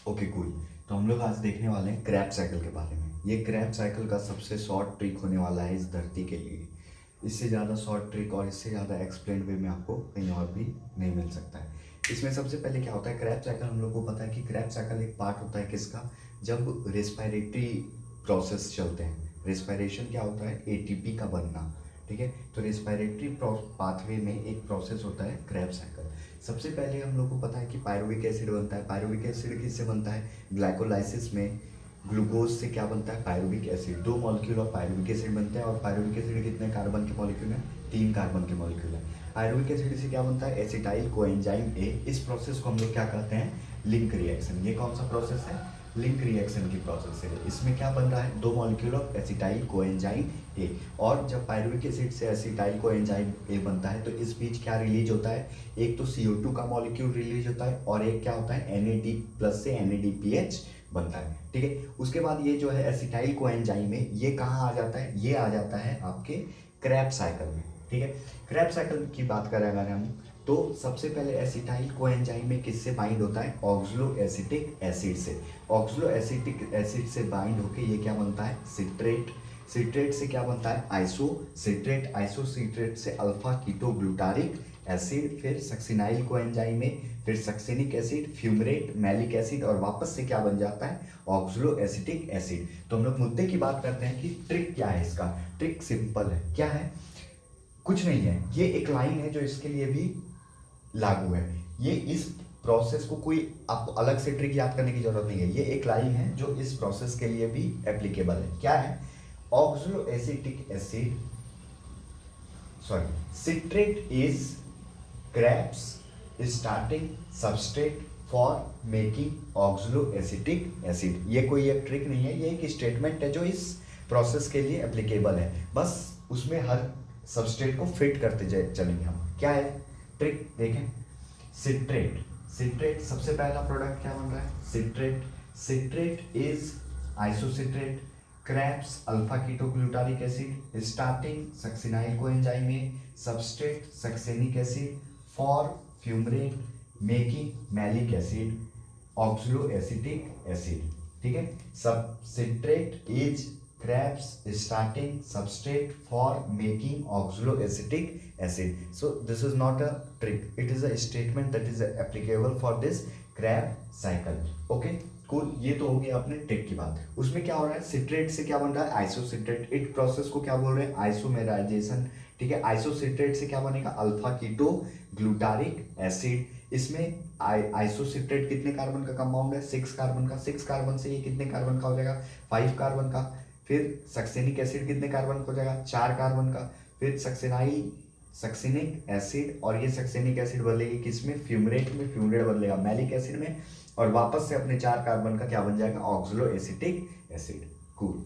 Okay cool. तो हम लोग आज देखने वाले हैं क्रैब साइकिल के बारे में। ये क्रैब साइकिल का सबसे शॉर्ट ट्रिक होने वाला है इस धरती के लिए। इससे ज़्यादा शॉर्ट ट्रिक और इससे ज़्यादा एक्सप्लेन वे में आपको कहीं और भी नहीं मिल सकता है। इसमें सबसे पहले क्या होता है, क्रैब साइकिल हम लोग को पता है कि क्रैब साइकिल एक पार्ट होता है किसका, जब रेस्पिरेटरी प्रोसेस चलते हैं। रेस्पिरेशन क्या होता है, एटीपी का बनना। ठीक है, तो रेस्पिरेटरी पाथवे में एक प्रोसेस होता है क्रैब साइकिल। सबसे पहले हम लोग को पता है कि पायरुविक एसिड बनता है। पायरुविक एसिड किससे बनता है, ग्लाइकोलाइसिस में ग्लूकोज से क्या बनता है, पायरुविक एसिड। दो मॉलिक्यूल ऑफ पायरुविक एसिड बनते हैं। और पायरुविक एसिड कितने कार्बन के मॉलिक्यूल हैं, 3 कार्बन के मॉलिक्यूल है। पायरुविक एसिड से क्या बनता है, एसिटाइल कोएंजाइम ए। इस प्रोसेस को हम लोग क्या कहते हैं, लिंक रिएक्शन। ये कौन सा प्रोसेस है, लिंक रिएक्शन की प्रोसेस है। इसमें क्या बन रहा है, दो molecule of acetyl coenzyme A. और जब पायरुविक एसिड से एसिटाइल कोएंजाइम ए बनता है तो इस बीच क्या रिलीज होता है, एक तो CO2 का मॉलिक्यूल रिलीज होता है और एक क्या होता है, NAD+ से NADPH बनता है। ठीक है, उसके बाद ये जो है एसिटाइल कोएंजाइम है, ये कहाँ आ जाता है, ये आ जाता है आपके क्रैब साइकिल में। ठीक है, क्रैब साइकिल की बात करें अगर हम, तो सबसे पहले एसिटाइल कोएंजाइम में किससे बाइंड होता है, ऑक्सलो एसिटिक एसिड से। ऑक्सलो एसिटिक एसिड से बाइंड होके ये क्या बनता है, सिट्रेट। सिट्रेट से क्या बनता है, आइसोसिट्रेट। आइसोसिट्रेट से अल्फा कीटोग्लूटारिक एसिड, फिर सक्सिनाइल कोएंजाइम में, फिर succinic acid, fumarate, malic acid, और वापस से क्या बन जाता है, ऑक्सलो एसिटिक एसिड। तो हम लोग मुद्दे की बात करते हैं कि ट्रिक क्या है इसका। ट्रिक सिंपल है, क्या है, कुछ नहीं है। ये एक लाइन है जो इसके लिए भी लागू है। ये इस प्रोसेस को कोई आपको अलग से ट्रिक याद करने की जरूरत नहीं है। ये एक लाइन है जो इस प्रोसेस के लिए भी एप्लीकेबल है। क्या है, oxalo acetic acid, sorry, citrate is Krebs starting substrate for making oxalo acetic acid. ये कोई एक ट्रिक नहीं है, ये एक स्टेटमेंट है जो इस प्रोसेस के लिए एप्लीकेबल है। बस उसमें हर सबस्ट्रेट को फिट करते चलेंगे हम। क्या है ट्रिक, देखें, सिट्रेट। सिट्रेट सबसे पहला प्रोडक्ट क्या बन रहा है, citrate. Citrate is isocitrate Krebs alpha ketoglutaric acid starting succinyl coenzyme में substrate succinic acid for fumarate making malic acid oxalo acetic acid. ठीक है, सब citrate is Krebs starting substrate for making oxalo acetic acid. So this is not a trick, it is a statement that is applicable for this Krebs cycle. Okay cool, ये तो हो गया अपने trick की बात। उसमें क्या हो रहा है, सिट्रेट से क्या बन रहा है, आइसोसिट्रेट। इट प्रोसेस को क्या बोल रहे हैं, आइसोमेराइजेशन। ठीक है, आइसोसिट्रेट से क्या बनेगा, अल्फा कीटो ग्लूटारिक एसिड। इसमें आइसोसिट्रेट कितने कार्बन का कंपाउंड है, 6 कार्बन का। 6 कार्बन से ये कितने कार्बन का हो जाएगा, 5 कार्बन का। फिर सक्सेनिक एसिड कितने कार्बन का हो जाएगा, 4 कार्बन का। फिर सक्सेनिक एसिड, और ये सक्सेनिक एसिड बदलेगी किसमें, फ्यूमरेट में। फ्यूमरेट बदलेगा मैलिक एसिड में, और वापस से अपने 4 कार्बन का क्या बन जाएगा, ऑक्सलो एसिटिक एसिड। कूल।